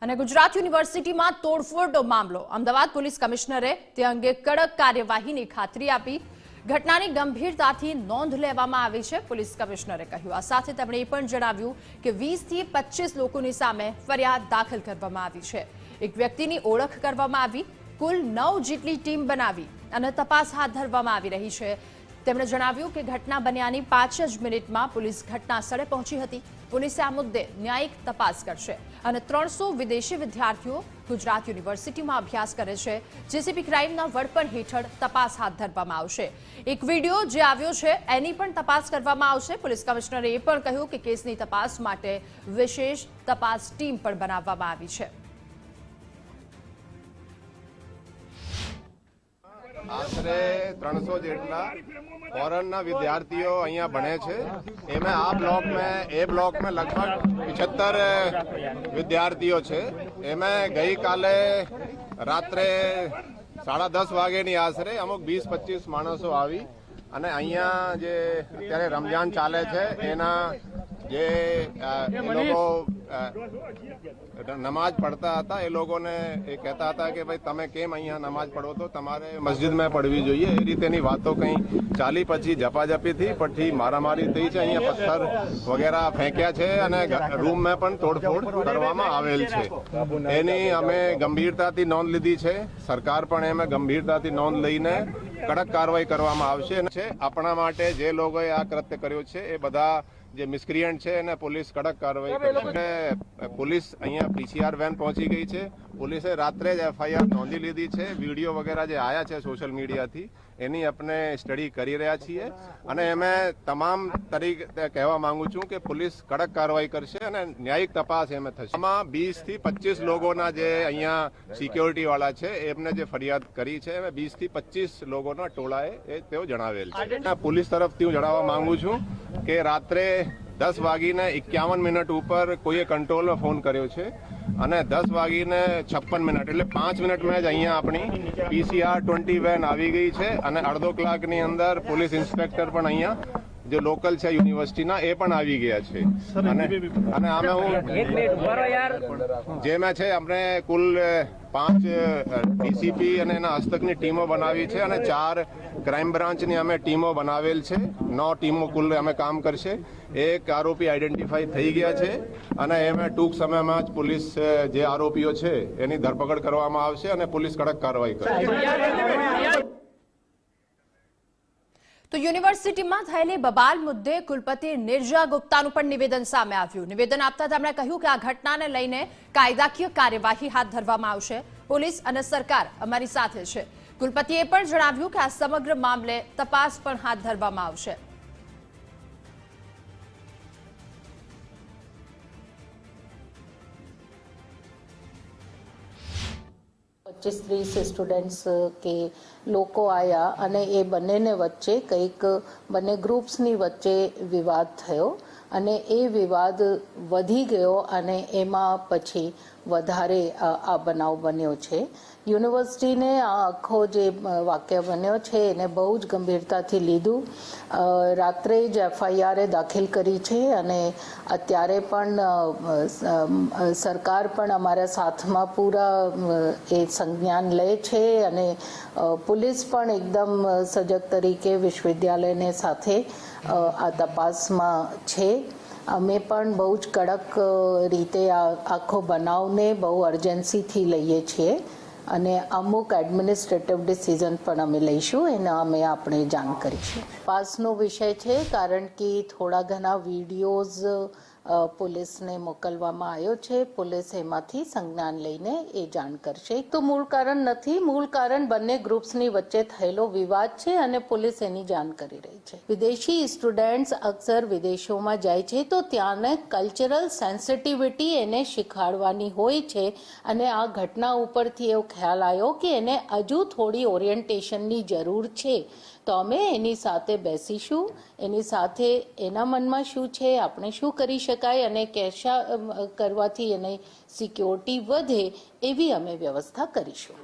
અને ગુજરાત યુનિવર્સિટીમાં તોડફોડ મામલો અમદાવાદ પોલીસ કમિશનરે તે અંગે કડક કાર્યવાહીની ખાતરી આપી ઘટનાની ગંભીરતાથી નોંધ લેવામાં આવી છે પોલીસ કમિશનરે કહ્યું આ સાથે તેમણે એ પણ જણાવ્યું કે 20 થી 25 લોકોની સામે ફરિયાદ દાખલ કરવામાં આવી છે એક વ્યક્તિની ઓળખ કરવામાં આવી કુલ 9 જેટલી ટીમ બનાવી અને તપાસ હાથ ધરવામાં આવી રહી છે તેમણે જણાવ્યું કે ઘટના બન્યાની 5 જ મિનિટમાં પોલીસ ઘટના સ્થળે પહોંચી હતી પોલીસે આ મુદ્દે ન્યાયિક તપાસ કરશે અને 300 વિદેશી વિદ્યાર્થીઓ ગુજરાત યુનિવર્સિટીમાં અભ્યાસ કરે છે જેસીબી ક્રાઇમના વડપણ હેઠળ તપાસ હાથ ધરવામાં આવશે એક વિડિયો જે આવ્યો છે એની પણ તપાસ કરવામાં આવશે પોલીસ કમિશનરે એ પણ કહ્યું કે કેસની તપાસ માટે વિશેષ તપાસ ટીમ પણ બનાવવામાં આવી છે આશરે 300 જેટલા ફોરેનના વિદ્યાર્થીઓ અહીંયા ભણે છે એમાં આ બ્લોક में लगभग 75 વિદ્યાર્થીઓ છે એમાં ગઈકાલે રાત્રે 10:30 વાગ્યાની આશરે અમુક 20-25 માણસો આવી અને અહીંયા જે અત્યારે રમજાન ચાલે છે એના જે લોકો નમાજ પડતા હતા એ લોકોને એ કહેતા હતા કે ભાઈ તમે કેમ અહીંયા નમાજ પડો તો તમારે મસ્જિદમાં પડવી જોઈએ એ રીતેની વાતો કંઈ ચાલી પછી ઝપાઝપી થઈ પછી મારામારી થઈ છે અહીંયા પથ્થર વગેરે ફેંક્યા છે અને રૂમમાં પણ તોડફોડ કરવામાં આવેલ છે એની અમે ગંભીરતાથી નોંધ લીધી છે સરકાર પણ એમાં ગંભીરતાથી નોંધ લઈને કડક કાર્યવાહી કરવામાં આવશે આપણા માટે જે લોકોએ આ કૃત્ય કર્યું છે એ બધા જે મિસક્રિયન્ટ છે એને પોલીસ કડક કાર્યવાહી કરશે પોલીસ અહીંયા પીસીઆર વેન પહોંચી ગઈ છે પોલીસે રાત્રે જ એફઆઈઆર નોંધી લીધી છે વિડીયો વગેરે જે આવ્યા છે સોશિયલ મીડિયાથી એની આપણે સ્ટડી કરી રહ્યા છીએ અને એમાં તમામ તરીકે કહેવા માંગુ છું કે પોલીસ કડક કાર્યવાહી કરશે અને ન્યાયિક તપાસ એમાં થશે આમાં 20 થી 25 લોકોના જે અહીંયા સિક્યોરિટી વાળા છે એમને જે ફરિયાદ કરી છે એમાં 20 થી 25 લોકોના ટોળાએ એ તેઓ જણાવેલ છે પોલીસ તરફથી હું જણાવવા માંગુ છું કે રાત્રે 10:51 ઉપર કોઈએ કંટ્રોલમાં ફોન કર્યો છે અને 10:56 એટલે 5 મિનિટમાં જ અહીંયા આપણી પીસીઆર 20 વેન આવી ગઈ છે અને અડધો કલાકની અંદર પોલીસ ઇન્સ્પેક્ટર પણ અહીંયા જે લોકલ છે યુનિવર્સિટીના એ પણ આવી ગયા છે અને આમે હું જેમાં છે આપણે કુલ 5 ડીસીપી અને એના હસ્તકની ટીમો બનાવી છે અને 4 ક્રાઇમ બ્રાન્ચની અમે ટીમો બનાવેલ છે 9 ટીમો કુલ અમે કામ કરશે એક આરોપી આઈડેન્ટિફાઈ થઈ ગયા છે અને એમાં ટૂંક સમયમાં જ પોલીસ જે આરોપીઓ છે એની ધરપકડ કરવામાં આવશે અને પોલીસ કડક કાર્યવાહી કરશે તો યુનિવર્સિટીમાં થયેલી બબાલ મુદ્દે કુલપતિ નિર્જા ગુપ્તાનું પણ નિવેદન સામે આવ્યું નિવેદન આપતા તેમણે કહ્યું કે આ ઘટનાને લઈને કાયદાકીય કાર્યવાહી હાથ ધરવામાં આવશે પોલીસ અને સરકાર અમારી સાથે છે કુલપતિએ પણ જણાવ્યું કે આ સમગ્ર મામલે તપાસ પણ હાથ ધરવામાં આવશે 25-30 સ્ટુડન્ટ્સ કે લોકો આવ્યા અને એ બંનેને વચ્ચે કંઈક બંને ગ્રુપ્સની વચ્ચે વિવાદ થયો અને એ વિવાદ વધી ગયો અને એમાં પછી વધારે આ બનાવ બન્યો છે યુનિવર્સિટીને આ આખો જે વાક્ય બન્યો છે એને બહુ જ ગંભીરતાથી લીધું રાત્રે જ એફઆઈઆર દાખલ કરી છે અને અત્યારે પણ સરકાર પણ અમારા સાથમાં પૂરા એ સંજ્ઞાન લે છે અને પોલીસ પણ એકદમ સજગ તરીકે વિશ્વવિદ્યાલયને સાથે આ તપાસમાં છે અમે પણ બહુ જ કડક રીતે આ આખો બનાવને બહુ અર્જન્સીથી લઈએ છીએ અને અમુક એડમિનિસ્ટ્રેટિવ ડિસિઝન પણ અમે લઈશું એના અમે આપણે જાણ કરીશું તપાસનો વિષય છે કારણ કે થોડા ઘણા વિડીયોઝ પોલીસને મોકલવામાં આવ્યો છે પોલીસ એમાંથી સંજ્ઞાન લઈને એ જાણ કરશે તો મૂળ કારણ નથી મૂળ કારણ બંને ગ્રુપ્સની વચ્ચે થયેલો વિવાદ છે અને પોલીસ એની જાણ કરી રહી છે વિદેશી સ્ટુડન્ટ્સ અક્સર વિદેશોમાં જાય છે તો ત્યાંને કલ્ચરલ સેન્સિટિવિટી એને શીખવાડવાની હોય છે અને આ ઘટના ઉપરથી એવો ખ્યાલ આવ્યો કે એને હજુ થોડી ઓરિએન્ટેશનની જરૂર છે તો અમે એની સાથે બેસીશું એની સાથે એના મનમાં શું છે આપણે શું કરી શકાય અને કેશા કરવાથી એની સિક્યોરિટી વધે એવી અમે વ્યવસ્થા કરીશું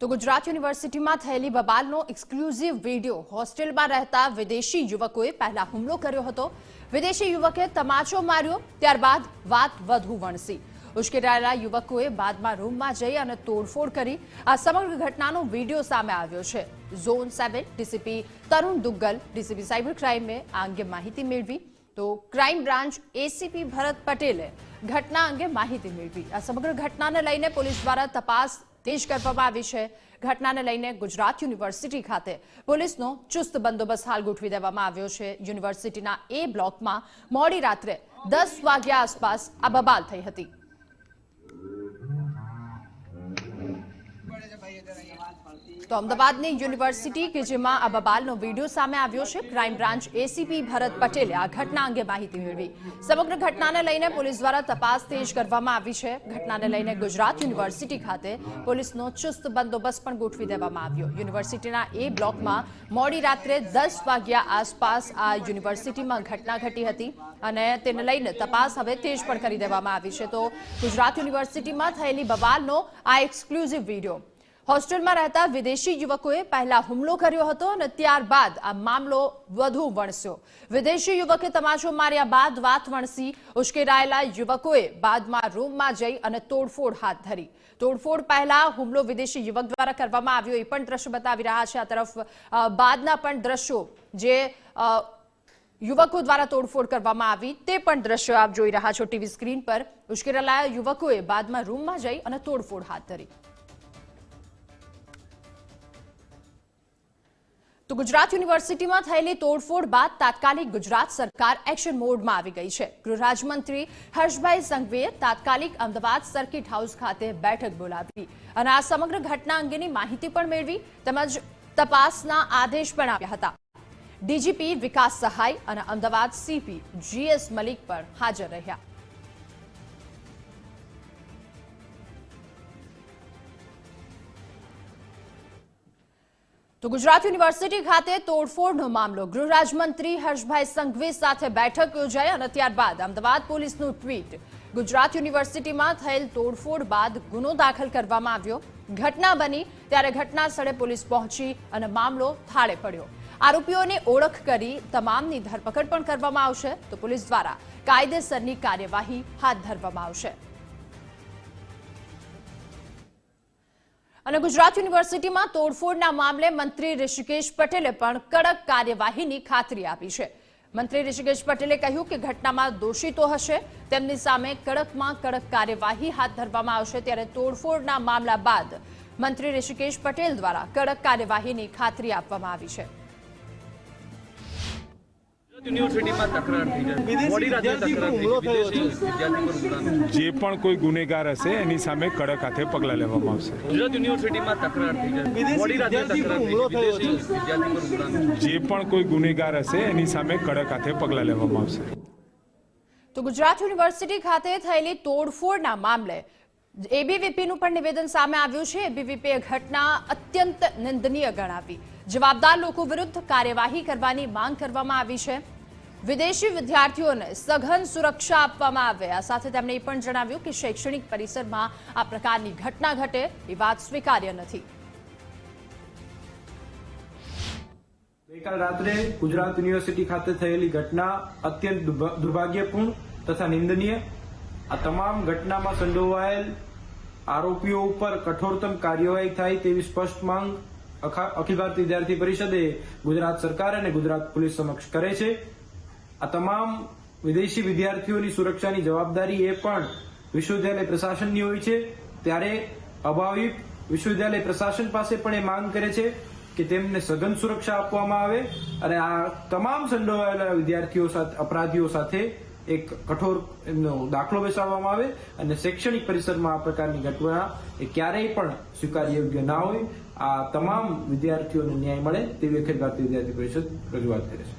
તો ગુજરાત યુનિવર્સિટીમાં થયેલી બબાલનો એક્સક્લુઝિવ વિડીયો હોસ્ટેલમાં રહેતા વિદેશી યુવકોએ પહેલા હુમલો કર્યો હતો. વિદેશી યુવકે તમાચો માર્યો, ત્યારબાદ વાત વધુ વણસી. ઉશ્કેરાયેલા યુવકોએ બાદમાં રૂમમાં જઈ અને તોડફોડ કરી. આ સમગ્ર ઘટનાનો વિડીયો સામે આવ્યો છે. ઝોન 7 ડીસીપી તરુણ દુગ્ગલ, ડીસીપી સાયબર ક્રાઇમે આ અંગે માહિતી મેળવી. તો ક્રાઇમ બ્રાન્ચ એસીપી ભરત પટેલે ઘટના અંગે માહિતી મેળવી. આ સમગ્ર ઘટનાને લઈને પોલીસ દ્વારા તપાસ તેજ કરવામાં આવી છે. ઘટનાને લઈને ગુજરાત યુનિવર્સિટી ખાતે પોલીસનો ચુસ્ત બંદોબસ્ત હાલ ગોઠવી દેવામાં આવ્યો છે. યુનિવર્સિટીના એ બ્લોકમાં મોડી રાત્રે 10 વાગ્યા આસપાસ આ બબાલ થઈ હતી. તો અમદાવાદની યુનિવર્સિટી કે જેમાં આ બબાલનો વિડીયો સામે આવ્યો છે. ક્રાઇમ બ્રાન્ચ એસીપી ભરત પટેલે આ ઘટના અંગે માહિતી મેળવી. સમગ્ર ઘટનાને લઈને પોલીસ દ્વારા તપાસ તેજ કરવામાં આવી છે. ઘટનાને લઈને ગુજરાત યુનિવર્સિટી ખાતે પોલીસનો ચુસ્ત બંદોબસ્ત પણ ગોઠવી દેવામાં આવ્યો. યુનિવર્સિટીના એ બ્લોકમાં મોડી રાત્રે 10 વાગ્યા આસપાસ આ યુનિવર્સિટીમાં ઘટના ઘટી હતી અને તેને લઈને તપાસ હવે તેજ પણ કરી દેવામાં આવી છે. તો ગુજરાત યુનિવર્સિટીમાં થયેલી બબાલનો આ એક્સક્લુઝિવ વિડીયો. હોસ્ટેલમાં રહેતા વિદેશી યુવકોએ પહેલા હુમલો કર્યો હતો અને ત્યારબાદ આ મામલો વધુ વણસ્યો. વિદેશી યુવકે તમાચો માર્યા બાદ વાત વણસી. ઉશ્કેરાયેલા યુવકોએ બાદમાં રૂમમાં જઈ અને તોડફોડ હાથ ધરી. તોડફોડ પહેલા હુમલો વિદેશી યુવક દ્વારા કરવામાં આવ્યો એ પણ દ્રશ્ય બતાવી રહ્યા છે. આ તરફ બાદના પણ દ્રશ્યો જે યુવકો દ્વારા તોડફોડ કરવામાં આવી તે પણ દ્રશ્યો આપ જોઈ રહ્યા છો ટીવી સ્ક્રીન પર. ઉશ્કેરાયેલા યુવકોએ બાદમાં રૂમમાં જઈ અને તોડફોડ હાથ ધરી. તો ગુજરાત યુનિવર્સિટીમાં થયેલી તોડફોડ બાદ તાત્કાલિક ગુજરાત સરકાર એક્શન મોડમાં આવી ગઈ છે. ગૃહ રાજ્યમંત્રી હર્ષભાઈ સંઘવીએ તાત્કાલિક અમદાવાદ સર્કિટ હાઉસ ખાતે બેઠક બોલાવી અને આ સમગ્ર ઘટના અંગેની માહિતી પણ મેળવી તેમજ તપાસના આદેશ પણ આપ્યા હતા. ડીજીપી વિકાસ સહાય અને અમદાવાદ સીપી જીએસ મલિક પણ હાજર રહ્યા. તો ગુજરાત યુનિવર્સિટી ખાતે તોડફોડનો મામલો. ગૃહ રાજ્યમંત્રી હર્ષભાઈ સંઘવી સાથે બેઠક યોજાઈ અને ત્યારબાદ અમદાવાદ પોલીસનું ટ્વીટ. ગુજરાત યુનિવર્સિટીમાં થયેલ તોડફોડ બાદ ગુનો દાખલ કરવામાં આવ્યો. ઘટના બની ત્યારે ઘટના સ્થળે પોલીસ પહોંચી અને મામલો થાળે પડ્યો. આરોપીઓની ઓળખ કરી તમામની ધરપકડ પણ કરવામાં આવશે. તો પોલીસ દ્વારા કાયદેસરની કાર્યવાહી હાથ ધરવામાં આવશે. અને ગુજરાત યુનિવર્સિટીમાં તોડફોડના મામલે મંત્રી ઋષિકેશ પટેલે પણ કડક કાર્યવાહીની ખાતરી આપી છે. મંત્રી ઋષિકેશ પટેલે કહ્યું કે ઘટનામાં દોષિતો હશે તેમની સામે કડકમાં કડક કાર્યવાહી હાથ ધરવામાં આવશે. ત્યારે તોડફોડના મામલા બાદ મંત્રી ઋષિકેશ પટેલ દ્વારા કડક કાર્યવાહીની ખાતરી આપવામાં આવી છે. યુનિવર્સિટીમાં તકરાર થઈ જાય, મોડી રાત્રે તકરાર થઈ ગઈ, વિદેશી વિદ્યાર્થી પર હુમલાનો. જે પણ કોઈ ગુનેગાર હશે એની સામે કડક હાથે પગલાં લેવામાં આવશે. ગુજરાત યુનિવર્સિટીમાં તકરાર થઈ જાય, મોડી રાત્રે તકરાર થઈ ગઈ, વિદેશી વિદ્યાર્થી પર હુમલાનો. જે પણ કોઈ ગુનેગાર હશે એની સામે કડક હાથે પગલાં લેવામાં આવશે. તો ગુજરાત યુનિવર્સિટી ખાતે થયેલી તોડફોડના મામલે એબીવીપીનું પણ નિવેદન સામે આવ્યું છે. એબીવીપીએ ઘટના અત્યંત નિંદનીય ગણાવી. જવાબદાર લોકો વિરુદ્ધ કાર્યવાહી કરવાની માંગ કરવામાં આવી છે. વિદેશી વિદ્યાર્થીઓને સઘન સુરક્ષા આપવામાં આવે. આ સાથે તેમણે એ પણ જણાવ્યું કે શૈક્ષણિક પરિસરમાં આ પ્રકારની ઘટના ઘટે એ વાત સ્વીકાર્ય નથી. ગઈકાલ રાત્રે ગુજરાત યુનિવર્સિટી ખાતે થયેલી ઘટના અત્યંત દુર્ભાગ્યપૂર્ણ તથા નિંદનીય. આ તમામ ઘટનામાં સંડોવાયેલ આરોપીઓ ઉપર કઠોરતમ કાર્યવાહી થાય તેવી સ્પષ્ટ માંગ અખિલ ભારતીય વિદ્યાર્થી પરિષદે ગુજરાત સરકાર અને ગુજરાત પોલીસ સમક્ષ કરે છે. આ તમામ વિદેશી વિદ્યાર્થીઓની સુરક્ષાની જવાબદારી એ પણ વિશ્વવિદ્યાલય પ્રશાસનની હોય છે. ત્યારે અભાવિક વિશ્વવિદ્યાલય પ્રશાસન પાસે પણ એ માંગ કરે છે કે તેમને સઘન સુરક્ષા આપવામાં આવે અને આ તમામ સંડોવાયેલા વિદ્યાર્થીઓ સાથે અપરાધીઓ સાથે એક કઠોર એમનો દાખલો બેસાડવામાં આવે અને શૈક્ષણિક પરિસરમાં આ પ્રકારની ઘટના એ ક્યારેય પણ સ્વીકાર્ય યોગ્ય ના હોય. આ તમામ વિદ્યાર્થીઓને ન્યાય મળે તેવી અખિલ ભારતીય વિદ્યાર્થી પરિષદ રજૂઆત કરે છે.